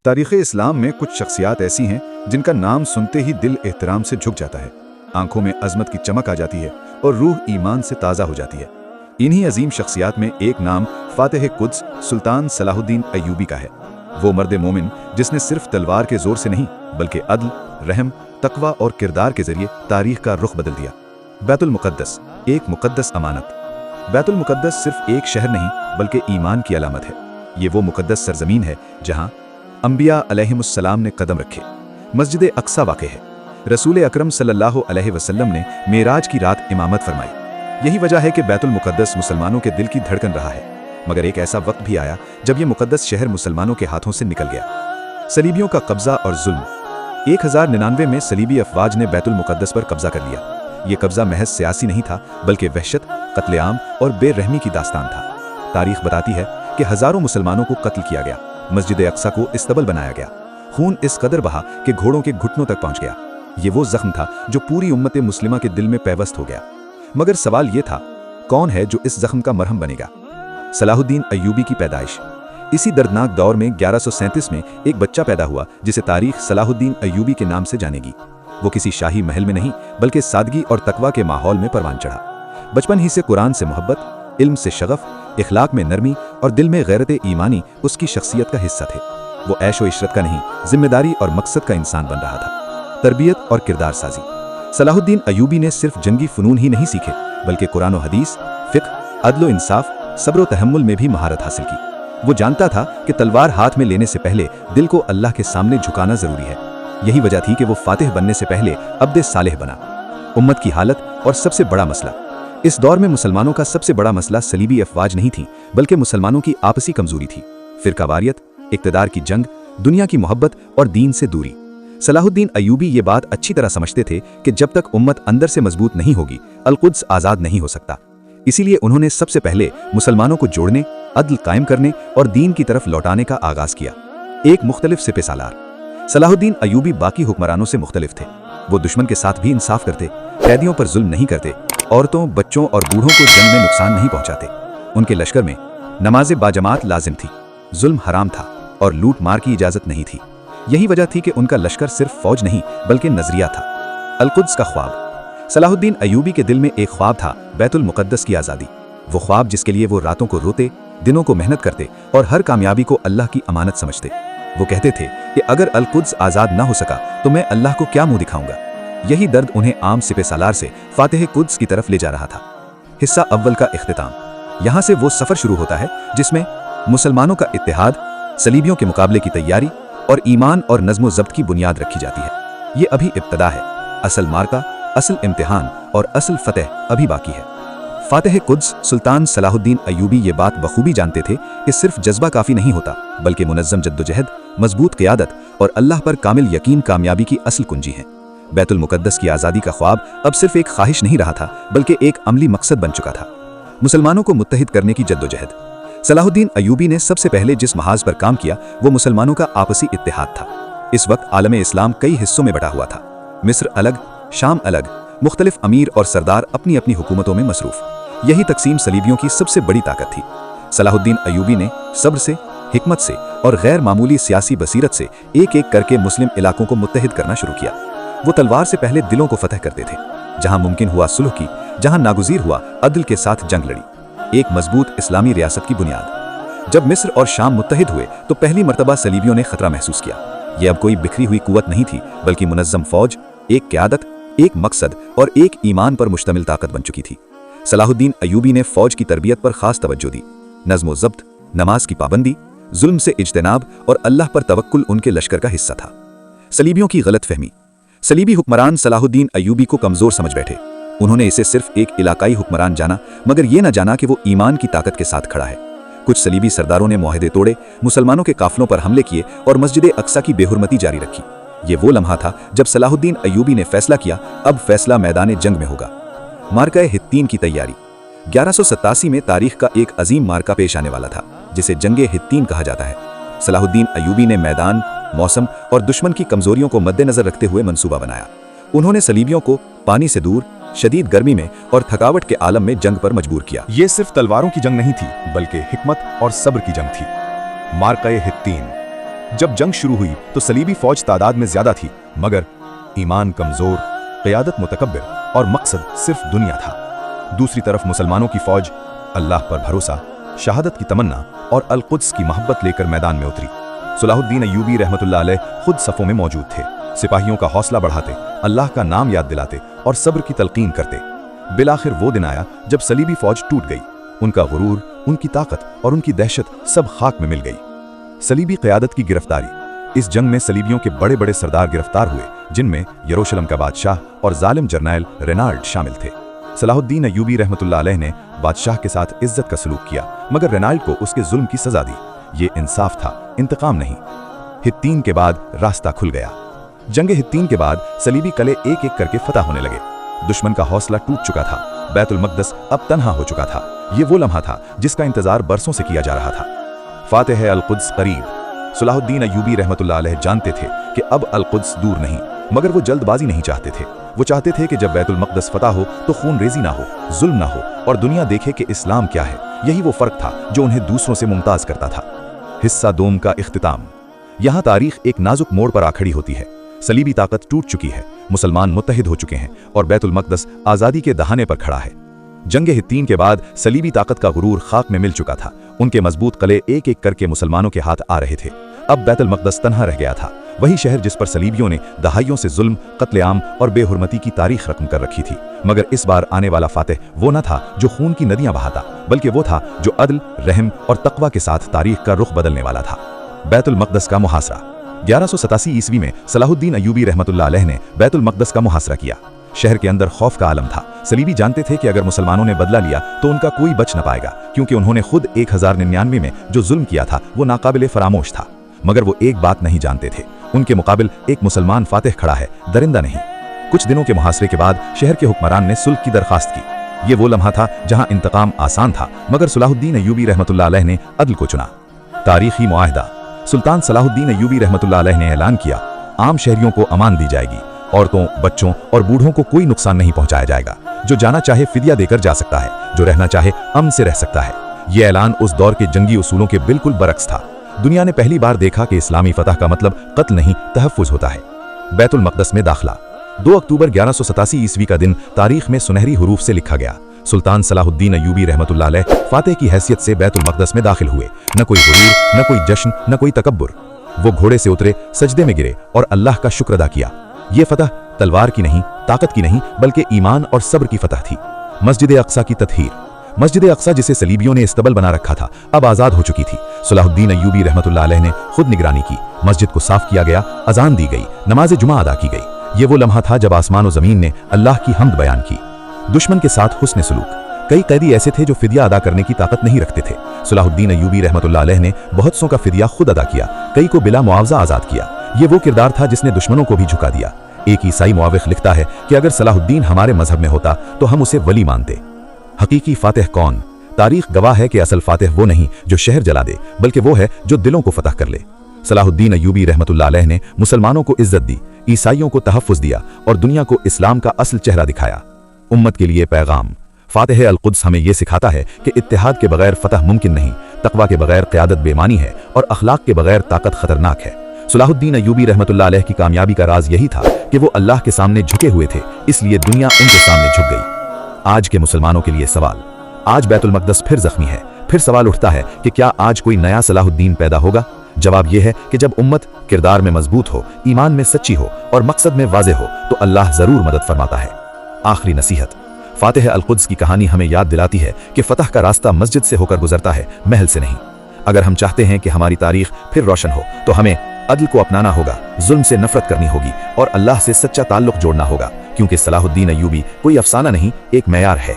तारीख़ इस्लाम में कुछ शख्सियात ऐसी हैं जिनका नाम सुनते ही दिल एहतराम से झुक जाता है, आंखों में अजमत की चमक आ जाती है और रूह ईमान से ताज़ा हो जाती है। इन्हीं अजीम शख्सियात में एक नाम फातिह कुद्स सुल्तान सलाहुद्दीन अय्यूबी का है। वो मर्द मोमिन जिसने सिर्फ तलवार के जोर से नहीं बल्कि अदल, रहम, तकवा और किरदार के जरिए तारीख का रुख बदल दिया। बैतुल मुक़द्दस, एक मुक़द्दस अमानत। बैतुल मुक़द्दस सिर्फ एक शहर नहीं बल्कि ईमान की अलामत है। ये वो मुक़द्दस सरजमीन है जहाँ अंबिया अलैहिमुस्सलाम ने कदम रखे। मस्जिद अक्सा वाक़े है। रसूल अकरम सल्लल्लाहु अलैहि वसल्लम ने मेराज की रात इमामत फरमाई। यही वजह है कि बैतुल मुक़द्दस मुसलमानों के दिल की धड़कन रहा है। मगर एक ऐसा वक्त भी आया जब यह मुक़द्दस शहर मुसलमानों के हाथों से निकल गया। सलीबियों का कब्ज़ा और जुल्म। 1099 में सलीबी अफवाज ने बैतुल मुक़द्दस पर कब्ज़ा कर लिया। ये कब्ज़ा महज सियासी नहीं था बल्कि वहशत, कत्लेआम और बेरहमी की दास्तान था। तारीख बताती है कि हज़ारों मुसलमानों को कत्ल किया गया। मस्जिद अक्सा को इस्तबल बनाया गया। खून इस कदर बहा कि घोड़ों के घुटनों तक पहुंच गया। ये वो जख्म था जो पूरी उम्मत मुस्लिमा के दिल में पैवस्त हो गया। मगर सवाल ये था, कौन है जो इस जख्म का मरहम बनेगा? सलाहुद्दीन अय्यूबी की पैदाइश। इसी दर्दनाक दौर में 1137 में एक बच्चा पैदा हुआ जिसे तारीख सलाहुद्दीन अय्यूबी के नाम से जानेगी। वो किसी शाही महल में नहीं बल्कि सादगी और तकवा के माहौल में परवान चढ़ा। बचपन ही से कुरान से मोहब्बत, इल्म से शगफ, इखलाक में नरमी और दिल में गैरत ईमानी उसकी शख्सियत का हिस्सा थे। वो ऐशो इशरत का नहीं, जिम्मेदारी और मकसद का इंसान बन रहा था। तरबियत और किरदार साजी। सलाहुद्दीन अय्यूबी ने सिर्फ जंगी फ़नून ही नहीं सीखे बल्कि कुरान व हदीस, फ़िक़्ह, अदल व इंसाफ, सब्र व तहम्मुल में भी महारत हासिल की। वो जानता था कि तलवार हाथ में लेने से पहले दिल को अल्लाह के सामने झुकाना ज़रूरी है। यही वजह थी कि वो फातिह बनने से पहले अब्द सालेह बना। उम्मत की हालत और सबसे बड़ा मसला। इस दौर में मुसलमानों का सबसे बड़ा मसला सलीबी अफवाज नहीं थी बल्कि मुसलमानों की आपसी कमजोरी थी। फिरकावारियत, इक़्तिदार की जंग, दुनिया की मोहब्बत और दीन से दूरी। सलाहुद्दीन अय्यूबी ये बात अच्छी तरह समझते थे कि जब तक उम्मत अंदर से मजबूत नहीं होगी, अल-कुद्स आज़ाद नहीं हो सकता। इसीलिए उन्होंने सबसे पहले मुसलमानों को जोड़ने, अदल कायम करने और दीन की तरफ लौटाने का आगाज किया। एक मुख्तलिफ सिपह सालार। सलाहुद्दीन अय्यूबी बाकी हुक्मरानों से मुख्तलिफ थे। वो दुश्मन के साथ भी इंसाफ करते, कैदियों पर जुल्म नहीं करते, औरतों, बच्चों और बूढ़ों को जंग में नुकसान नहीं पहुंचाते। उनके लश्कर में नमाज बाजमात लाजिम थी, जुल्म हराम था और लूट मार की इजाजत नहीं थी। यही वजह थी कि उनका लश्कर सिर्फ फौज नहीं बल्कि नजरिया था। अल-कुद्स का ख्वाब। सलाहुद्दीन अय्यूबी के दिल में एक ख्वाब था, बैतुल मुक़द्दस की आज़ादी। वो ख्वाब जिसके लिए वो रातों को रोते, दिनों को मेहनत करते और हर कामयाबी को अल्लाह की अमानत समझते। वो कहते थे कि अगर अल-कुद्स आज़ाद ना हो सका तो मैं अल्लाह को क्या मुंह दिखाऊंगा। यही दर्द उन्हें आम सिपह सालार से फातिह कुद्स की तरफ ले जा रहा था। हिस्सा अव्वल का इख्तिताम। यहाँ से वो सफ़र शुरू होता है जिसमें मुसलमानों का इत्तेहाद, सलीबियों के मुकाबले की तैयारी और ईमान और नज़्म ज़ब्त की बुनियाद रखी जाती है। ये अभी इब्तदा है। असल मार्का, असल इम्तिहान और असल फतेह अभी बाकी है। फातिह कुद्स सुल्तान सलाहुद्दीन अय्यूबी ये बात बखूबी जानते थे कि सिर्फ जज्बा काफ़ी नहीं होता बल्कि मुनज़्ज़म जद्दोजहद, मजबूत क़ियादत और अल्लाह पर कामिल यकीन कामयाबी की असल कुंजी है। बैतुल मुक़द्दस की आज़ादी का ख्वाब अब सिर्फ एक ख्वाहिश नहीं रहा था बल्कि एक अमली मकसद बन चुका था। मुसलमानों को मुत्तहिद करने की जद्दोजहद। सलाहुद्दीन अय्यूबी ने सबसे पहले जिस महाज पर काम किया वो मुसलमानों का आपसी इत्तेहाद था। इस वक्त आलम इस्लाम कई हिस्सों में बटा हुआ था। मिस्र अलग, शाम अलग, मुख्तलिफ अमीर और सरदार अपनी अपनी हुकूमतों में मसरूफ। यही तकसीम सलीबियों की सबसे बड़ी ताकत थी। सलाहुद्दीन अय्यूबी ने सब्र से, हिकमत से और गैर मामूली सियासी बसीरत से एक एक करके मुस्लिम इलाकों को मुत्तहिद करना शुरू किया। वो तलवार से पहले दिलों को फतह करते थे। जहां मुमकिन हुआ सुलह की, जहां नागुज़ीर हुआ अदल के साथ जंग लड़ी। एक मजबूत इस्लामी रियासत की बुनियाद। जब मिस्र और शाम मुत्तहिद हुए तो पहली मर्तबा सलीबियों ने खतरा महसूस किया। यह अब कोई बिखरी हुई कुव्वत नहीं थी बल्कि मुनज़्ज़म फौज, एक क़ियादत, एक मकसद और एक ईमान पर मुश्तमिल ताकत बन चुकी थी। सलाहुद्दीन अय्यूबी ने फौज की तरबियत पर खास तवज्जो दी। नज़्म व ज़ब्त, नमाज की पाबंदी, जुल्म से इज्तनाब और अल्लाह पर तवक्कुल उनके लश्कर का हिस्सा था। सलीबियों की गलत फहमी। सलीबी हुक्मरान सलाहुद्दीन अय्यूबी को कमज़ोर समझ बैठे। उन्होंने इसे सिर्फ एक इलाकाई हुक्मरान जाना मगर ये न जाना कि वो ईमान की ताकत के साथ खड़ा है। कुछ सलीबी सरदारों ने मुआहदे तोड़े, मुसलमानों के काफिलों पर हमले किए और मस्जिद अक्सा की बेहुरमती जारी रखी। ये वो लम्हा था जब सलाहुद्दीन अय्यूबी ने फैसला किया, अब फैसला मैदान जंग में होगा। मार्का हित्तीन की तैयारी। 1187 में तारीख का एक अजीम मार्का पेश आने वाला था जिसे जंगे हित्तीन कहा जाता है। सलाहुद्दीन अय्यूबी ने मैदान, मौसम और दुश्मन की कमजोरियों को मद्देनजर रखते हुए मंसूबा बनाया। उन्होंने सलीबियों को पानी से दूर, शदीद गर्मी में और थकावट के आलम में जंग पर मजबूर किया। ये सिर्फ तलवारों की जंग नहीं थी बल्कि हिकमत और सब्र की जंग थी। मार्का हित्तीन जब जंग शुरू हुई तो सलीबी फौज तादाद में ज्यादा थी, मगर ईमान कमजोर, क़यादत मुतकब्बिर और मकसद सिर्फ दुनिया था। दूसरी तरफ मुसलमानों की फौज अल्लाह पर भरोसा, शहादत की तमन्ना और अल-कुद्स की मोहब्बत लेकर मैदान में उतरी। सलाहुद्दीन अय्यूबी रहमतुल्लाह अलैह खुद सफ़ों में मौजूद थे, सिपाहियों का हौसला बढ़ाते, अल्लाह का नाम याद दिलाते और सब्र की तलकीन करते। बिलाखिर वो दिन आया जब सलीबी फौज टूट गई। उनका गुरूर, उनकी ताकत और उनकी दहशत सब खाक में मिल गई। सलीबी क़यादत की गिरफ्तारी। इस जंग में सलीबियों के बड़े बड़े सरदार गिरफ्तार हुए, जिनमें यरूशलेम का बादशाह और जालिम जर्नैल रेनाल्ड शामिल थे। सलाहुद्दीन अय्यूबी रहमतुल्लाह अलैह ने बादशाह के साथ इज्जत का सलूक किया, मगर रेनाल्ड को उसके जुल्म की सजा दी। ये इंसाफ था, इंतकाम नहीं। हित्तीन के बाद रास्ता खुल गया। जंग हित्तीन के बाद सलीबी कले एक एक करके फतह होने लगे। दुश्मन का हौसला टूट चुका था, बैतुल मक़दस अब तन्हा हो चुका था। ये वो लम्हा था जिसका इंतजार बरसों से किया जा रहा था। फातिह अल-कुद्स करीब। सलाहुद्दीन अय्यूबी रहमतुल्लाह अलैह जानते थे कि अब अल-कुद्स दूर नहीं, मगर वो जल्दबाजी नहीं चाहते थे। वो चाहते थे कि जब बैतुल मक़दस फतह हो तो खून रेजी ना हो, जुल्म ना हो और दुनिया देखे कि इस्लाम क्या है। यही वो फ़र्क था जो उन्हें दूसरों से मुमताज़ करता था। हिस्सा दोम का इख्तिताम। यहाँ तारीख एक नाजुक मोड़ पर आ खड़ी होती है। सलीबी ताकत टूट चुकी है, मुसलमान मुत्तहिद हो चुके हैं और बैतुल मक़दस आज़ादी के दहाने पर खड़ा है। जंग हित्तीन के बाद सलीबी ताकत का गुरूर खाक में मिल चुका था। उनके मजबूत कले एक एक करके मुसलमानों के हाथ आ रहे थे। अब बैतुल मक़दस तन्हा रह गया था, वही शहर जिस पर सलीबियों ने दहाइयों से जुल्म, कत्लेआम और बेहुरमती की तारीख रकम कर रखी थी। मगर इस बार आने वाला फातिह वो न था जो खून की नदियां बहाता, बल्कि वो था जो अदल, रहम और तक़वा के साथ तारीख का रुख बदलने वाला था। बैतुल मक़दस का मुहासरा। 1187 ईस्वी में सलाहुद्दीन अय्यूबी रहमतुल्लाह अलैह ने बैतुल मक़दस का मुहासरा किया। शहर के अंदर खौफ का आलम था। सलीबी जानते थे कि अगर मुसलमानों ने बदला लिया तो उनका कोई बच न पाएगा, क्योंकि उन्होंने खुद 1099 में जो जुल्म किया था वो नाकाबिले फरामोश था। मगर वो एक बात नहीं जानते थे, उनके मुकाबिल एक मुसलमान फातिह खड़ा है, दरिंदा नहीं। कुछ दिनों के मुहासरे के बाद शहर के हुक्मरान ने सुल्ह की दरखास्त की। ये वो लम्हा था जहां इंतकाम आसान था, मगर सलाहुद्दीन अय्यूबी रहमतुल्लाह अलैह ने अदल को चुना। तारीखी मुआहदा। सुल्तान सलाहुद्दीन अय्यूबी रहमतुल्लाह अलैह ने ऐलान किया, आम शहरियों को अमान दी जाएगी, औरतों, बच्चों और बूढ़ों को कोई नुकसान नहीं पहुंचाया जाएगा। जो जाना चाहे फिदिया देकर जा सकता है, जो रहना चाहे अमन से रह सकता है। ये ऐलान उस दौर के जंगी उसूलों के बिल्कुल बरक्स था। दुनिया ने पहली बार देखा कि इस्लामी फतह का मतलब कत्ल नहीं, तहफ़्फ़ुज़ होता है। बैतुल मक़दस में दाखिला। 2 अक्टूबर 1187 ईस्वी का दिन तारीख में सुनहरी हुरूफ से लिखा गया। सुल्तान सलाहुद्दीन अय्यूबी रहमतुल्लाह अलैह फातिह की हैसियत से बैतुल मक़दस में दाखिल हुए। न कोई गुरूर, न कोई जश्न, न कोई तकब्बुर। वो घोड़े से उतरे, सजदे में गिरे और अल्लाह का शुक्र अदा किया। ये फतह तलवार की नहीं, ताकत की नहीं, बल्कि ईमान और सब्र की फतह थी। मस्जिद अक्सा की तत्हीर। मस्जिद अक्सा जिसे सलीबियों ने इस्तबल बना रखा था, अब आज़ाद हो चुकी थी। सलाहुद्दीन अय्यूबी रहमतुल्लाह अलैह ने खुद निगरानी की। मस्जिद को साफ किया गया, अजान दी गई, नमाज जुमा अदा की गई। ये वो लम्हा था जब आसमान और ज़मीन ने अल्लाह की हम्द बयान की। दुश्मन के साथ हुस्न सलूक। कई कैदी ऐसे थे जो फिदिया अदा करने की ताकत नहीं रखते थे। सलाहुद्दीन अय्यूबी रहमतुल्लाह अलैह ने बहुत सौ का फिदिया खुद अदा किया, कई को बिला मुआवजा आज़ाद किया। ये वो किरदार था जिसने दुश्मनों को भी झुका दिया। एक ईसाई मुआविख लिखता है कि अगर सलाहुद्दीन हमारे मजहब में होता तो हम उसे वली मानते। हकीकी फातिह कौन? तारीख गवाह है कि असल फातिह वो नहीं जो शहर जला दे, बल्कि वो है जो दिलों को फतह कर ले। सलाहुद्दीन अय्यूबी रहमतुल्लाह अलैह ने मुसलमानों को इज्जत दी, ईसाइयों को तहफ़्फ़ुज़ दिया और दुनिया को इस्लाम का असल चेहरा दिखाया। उम्मत के लिए पैगाम। फातिह अल-कुद्स हमें यह सिखाता है कि इत्तेहाद के बगैर फतह मुमकिन नहीं, तक़वा के बगैर क़यादत बेमानी है और अखलाक के बगैर ताकत खतरनाक है। सलाहुद्दीन अय्यूबी रहमतुल्लाह अलैह की कामयाबी का राज यही था कि वो अल्लाह के सामने झुके हुए थे, इसलिए दुनिया उनके सामने झुक गई। आज के मुसलमानों के लिए सवाल। आज बैतुल मक़दस फिर जख्मी है। फिर सवाल उठता है कि क्या आज कोई नया सलाहुद्दीन पैदा होगा? जवाब यह है कि जब उम्मत किरदार में मजबूत हो, ईमान में सच्ची हो और मकसद में वाज़ेह हो तो अल्लाह ज़रूर मदद फरमाता है। आखिरी नसीहत। फातिह अल-कुद्स की कहानी हमें याद दिलाती है कि फतह का रास्ता मस्जिद से होकर गुजरता है, महल से नहीं। अगर हम चाहते हैं कि हमारी तारीख फिर रोशन हो तो हमें अदल को अपनाना होगा, जुल्म से नफरत करनी होगी और अल्लाह से सच्चा ताल्लुक जोड़ना होगा, क्योंकि सलाहुद्दीन अय्यूबी कोई अफसाना नहीं, एक मेयार है।